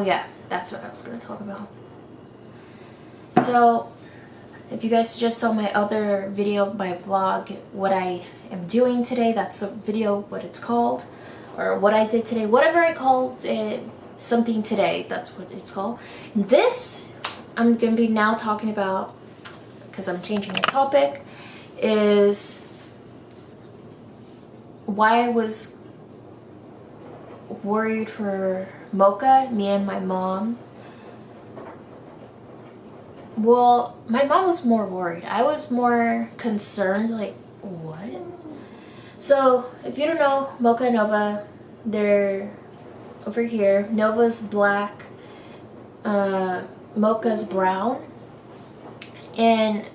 Oh yeah, that's what I was going to talk about. So, if you guys just saw my other video, my vlog, what I am doing today, that's the video, what it's called, or what I did today, whatever I called it, something today, that's what it's called. This, I'm going to be now talking about, because I'm changing the topic, is why I was worried for Mocha, me and my mom. Well, my mom was more worried. I was more concerned, like, what? So, if you don't know, Mocha and Nova, they're over here. Nova's black, Mocha's brown. And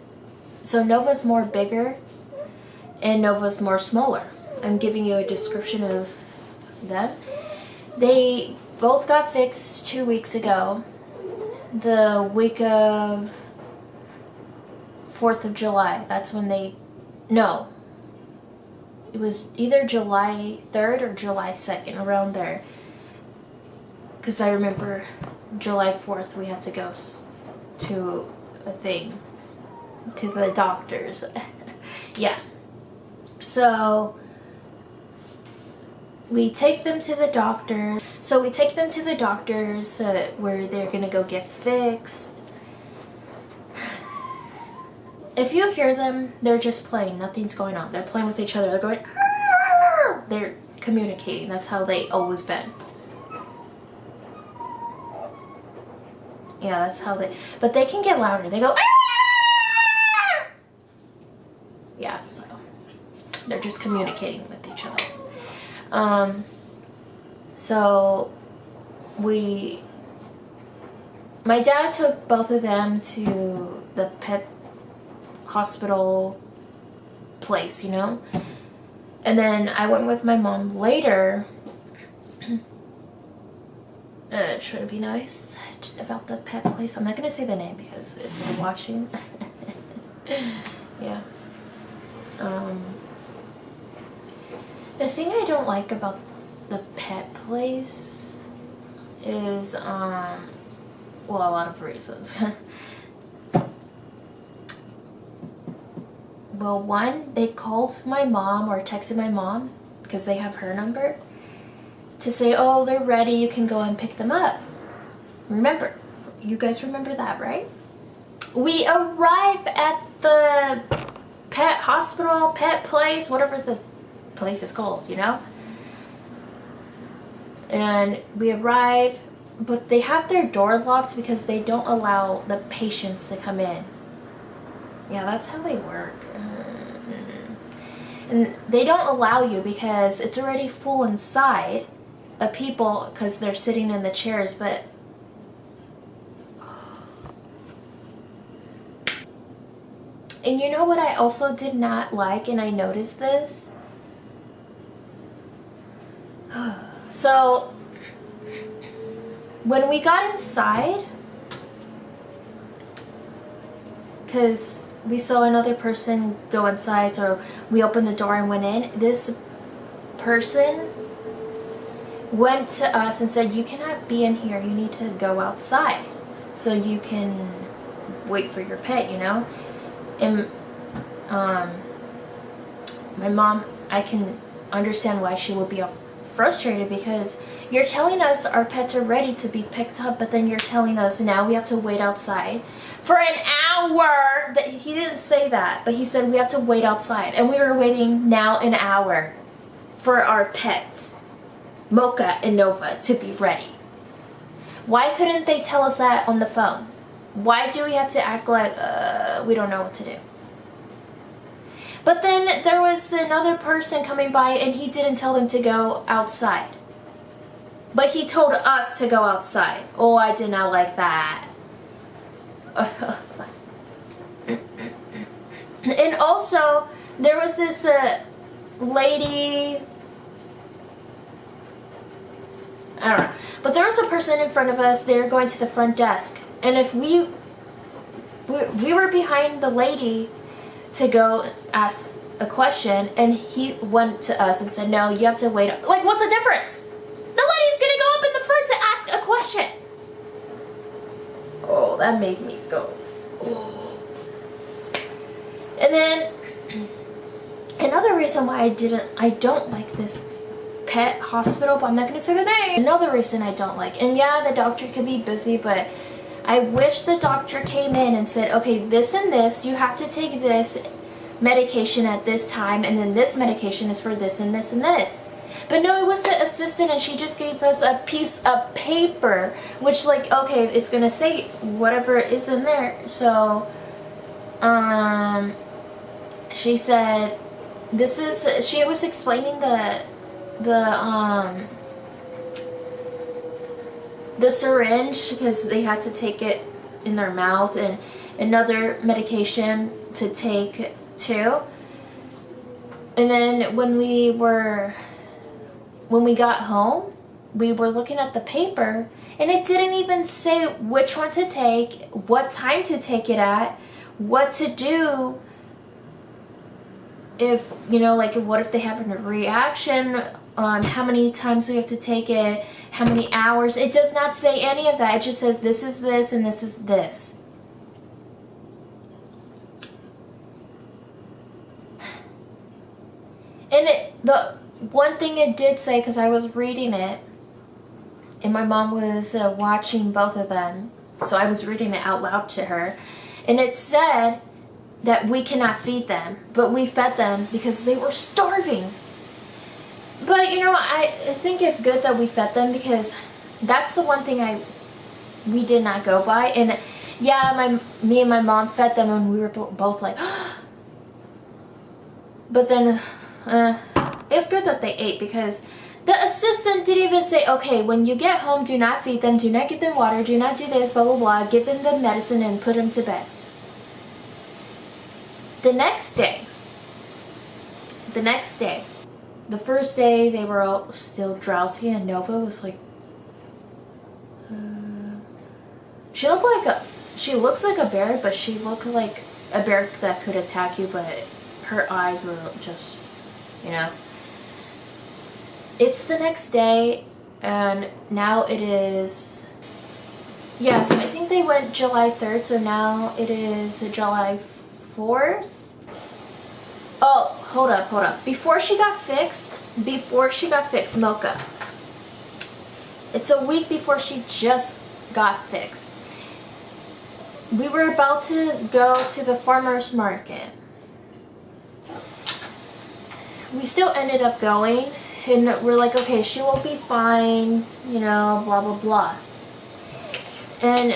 so Nova's more bigger and Nova's more smaller. I'm giving you a description of them. They both got fixed 2 weeks ago. The week of 4th of July. That's when they... No. It was either July 3rd or July 2nd, around there. Because I remember July 4th we had to go to a thing. To the doctors. Yeah. So... we take them to the doctor. So we take them to the doctors where they're gonna go get fixed. If you hear them, they're just playing. Nothing's going on. They're playing with each other. They're going. Arr! They're communicating. That's how they always been. Yeah, that's how they. But they can get louder. They go. Arr! Yeah, so they're just communicating with each other. So my dad took both of them to the pet hospital place, you know, and then I went with my mom later, trying to be nice about the pet place. I'm not going to say the name because if they're watching, yeah, the thing I don't like about the pet place is, well, a lot of reasons. Well, one, they called my mom or texted my mom, because they have her number, to say, oh, they're ready, you can go and pick them up. Remember, you guys remember that, right? We arrive at the pet hospital, pet place, whatever the place is called, you know, and we arrive, but they have their door locked because they don't allow the patients to come in. Yeah, that's how they work. And they don't allow you because it's already full inside of people because they're sitting in the chairs. But and you know what I also did not like, and I noticed this. So, when we got inside, because we saw another person go inside, so we opened the door and went in, this person went to us and said, you cannot be in here, you need to go outside so you can wait for your pet, you know? And my mom, I can understand why she would be frustrated, because you're telling us our pets are ready to be picked up, but then you're telling us now we have to wait outside for an hour. That he didn't say that, but he said we have to wait outside, and we were waiting now an hour for our pets, Mocha and Nova, to be ready. Why couldn't they tell us that on the phone? Why do we have to act like we don't know what to do? But then there was another person coming by and he didn't tell them to go outside. But he told us to go outside. Oh, I did not like that. And also, there was this lady, I don't know, but there was a person in front of us. They were going to the front desk, and if we were behind the lady to go ask a question, and he went to us and said, no, you have to wait. Like, what's the difference? The lady's gonna go up in the front to ask a question. Oh, that made me go. Oh. And then another reason why I don't like this pet hospital, but I'm not gonna say the name. Another reason I don't like, and yeah, the doctor can be busy, but I wish the doctor came in and said, okay, this and this, you have to take this medication at this time, and then this medication is for this and this and this. But no, it was the assistant, and she just gave us a piece of paper, which, like, okay, it's gonna say whatever is in there. So she said this is, she was explaining the syringe, because they had to take it in their mouth, and another medication to take too. And then when we got home, we were looking at the paper, and it didn't even say which one to take, what time to take it at, what to do if, you know, like, what if they have a reaction, how many times we have to take it, how many hours. It does not say any of that. It just says this is this and this is this. And the one thing it did say, because I was reading it, and my mom was watching both of them, so I was reading it out loud to her, and it said that we cannot feed them, but we fed them because they were starving. But you know, I think it's good that we fed them, because that's the one thing we did not go by. And yeah, me and my mom fed them, and we were both like, but then it's good that they ate, because the assistant didn't even say, okay, when you get home, do not feed them, do not give them water, do not do this, blah blah blah, give them the medicine and put them to bed. The next day, the first day, they were all still drowsy, and Nova was like, she looks like a bear, but she looked like a bear that could attack you, but her eyes were just, you know. It's the next day, and now it is, yeah, so I think they went July 3rd, so now it is July 4th. Oh, hold up. Before she got fixed, Mocha. It's a week before she just got fixed. We were about to go to the farmer's market. We still ended up going, and we're like, okay, she will be fine, you know, blah, blah, blah. And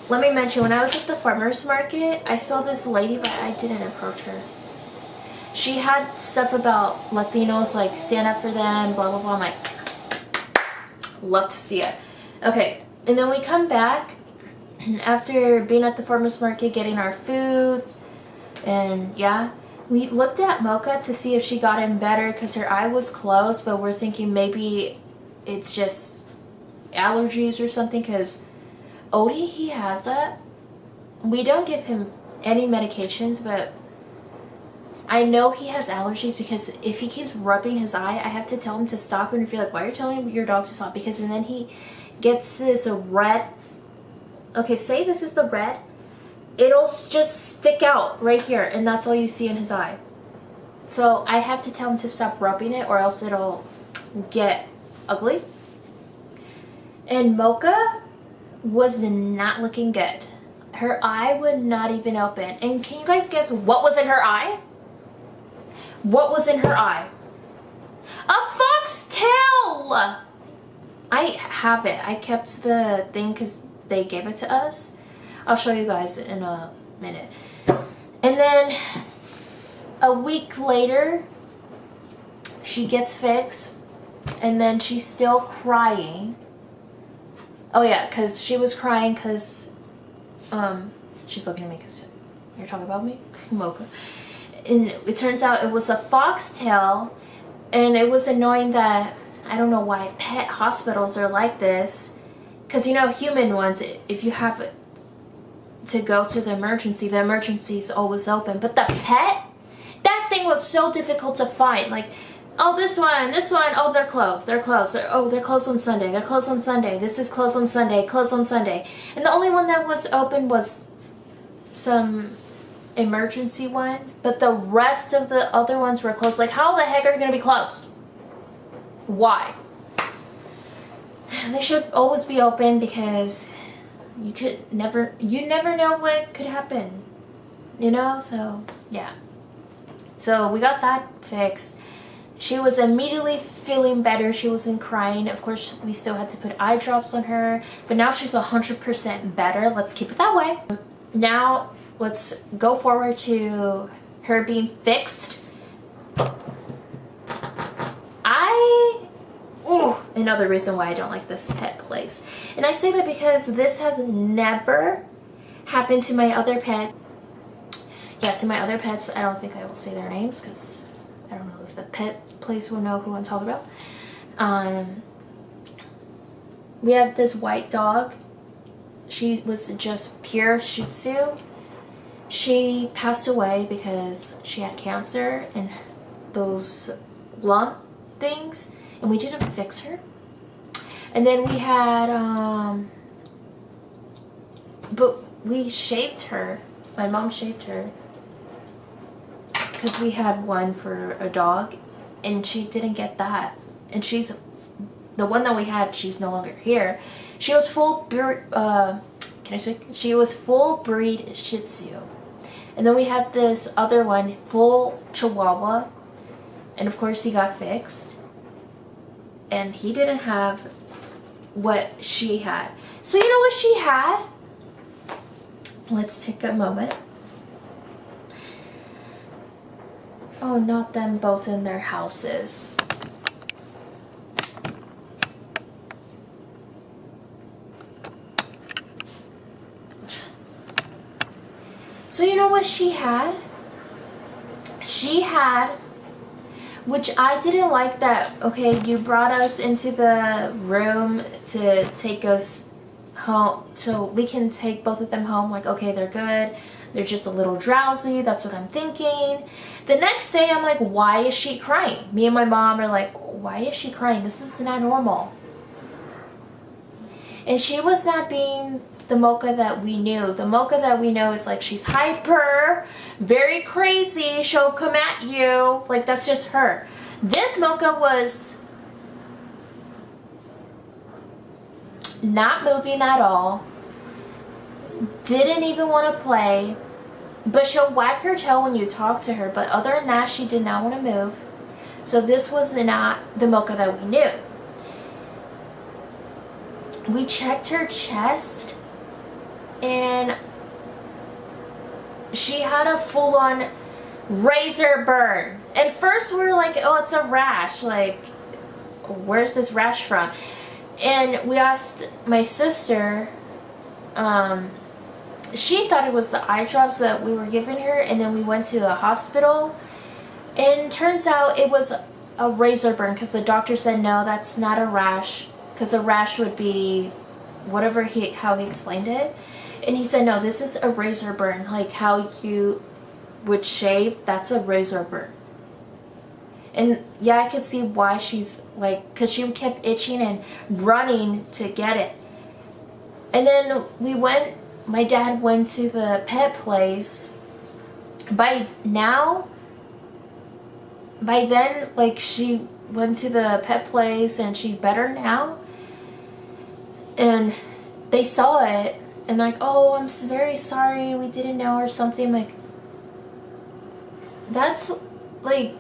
let me mention, when I was at the farmer's market, I saw this lady, but I didn't approach her. She had stuff about Latinos, like stand up for them, blah, blah, blah. I'm like, love to see it. Okay, and then we come back after being at the farmer's market, getting our food, and yeah, we looked at Mocha to see if she got in better, because her eye was closed, but we're thinking maybe it's just allergies or something, because Odie, he has that. We don't give him any medications, but I know he has allergies, because if he keeps rubbing his eye, I have to tell him to stop. And if you're like, why are you telling your dog to stop? Because and then he gets this red, okay, say this is the red, it'll just stick out right here, and that's all you see in his eye. So I have to tell him to stop rubbing it, or else it'll get ugly. And Mocha was not looking good. Her eye would not even open. And can you guys guess what was in her eye? What was in her eye? A foxtail! I have it. I kept the thing because they gave it to us. I'll show you guys in a minute. And then a week later, she gets fixed, and then she's still crying. Oh yeah, because she was crying because she's looking at me because you're talking about me, Mocha. And it turns out it was a foxtail, and it was annoying that, I don't know why pet hospitals are like this, because you know, human ones, if you have to go to the emergency is always open, but the pet, that thing was so difficult to find. Like, Oh, this one. Oh, they're closed. They're closed. They're closed on Sunday. They're closed on Sunday. This is closed on Sunday. Closed on Sunday. And the only one that was open was some emergency one. But the rest of the other ones were closed. Like, how the heck are you going to be closed? Why? They should always be open because you never know what could happen. You know? So, yeah. So, we got that fixed. She was immediately feeling better. She wasn't crying. Of course, we still had to put eye drops on her. But now she's 100% better. Let's keep it that way. Now, let's go forward to her being fixed. Another reason why I don't like this pet place. And I say that because this has never happened to my other pet. Yeah, to my other pets. I don't think I will say their names because I don't know if the pet place will know who I'm talking about. We had this white dog. She was just pure Shih Tzu. She passed away because she had cancer and those lump things, and we didn't fix her. And then we had, but we shaved her. My mom shaved her because we had one for a dog, and she didn't get that. And she's the one that we had. She's no longer here. She was full. Can I say? She was full breed Shih Tzu, and then we had this other one, full Chihuahua, and of course he got fixed, and he didn't have what she had. So you know what she had? Let's take a moment. Oh, not them both in their houses. So you know what she had? She had, which I didn't like that, okay, you brought us into the room to take us home, so we can take both of them home, like, okay, they're good, they're just a little drowsy, that's what I'm thinking. The next day, I'm like, why is she crying? Me and my mom are like, why is she crying? This is not normal. And she was not being the Mocha that we knew. The Mocha that we know is like, she's hyper, very crazy, she'll come at you, like that's just her. This Mocha was not moving at all, didn't even want to play, but she'll wag her tail when you talk to her, but other than that, she did not want to move. So this was not the Mocha that we knew. We checked her chest, and she had a full-on razor burn. And first we were like, oh, it's a rash. Like, where's this rash from? And we asked my sister, she thought it was the eye drops that we were giving her, and then we went to a hospital, and turns out it was a razor burn because the doctor said, no, that's not a rash, because a rash would be whatever how he explained it. And he said, no, this is a razor burn, like how you would shave, that's a razor burn. And yeah, I could see why she's like, because she kept itching and running to get it. And then my dad went to the pet place. By then, like, she went to the pet place and she's better now. And they saw it and like, oh, I'm very sorry, we didn't know or something. Like, that's like,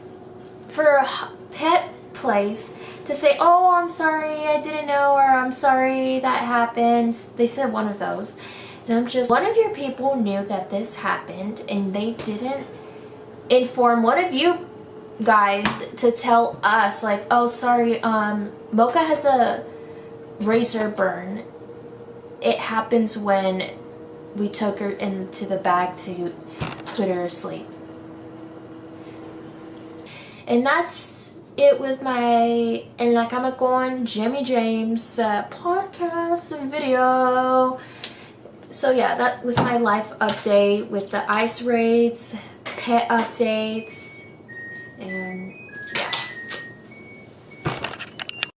for a pet place to say, oh, I'm sorry, I didn't know, or I'm sorry that happened. They said one of those. And I'm just, one of your people knew that this happened and they didn't inform one of you guys to tell us, like, oh, sorry, Mocha has a razor burn. It happens when we took her into the bag to put her asleep. And that's it with my Nakama-kon Jaimie James podcast video. So yeah, that was my life update with the ice raids, pet updates, and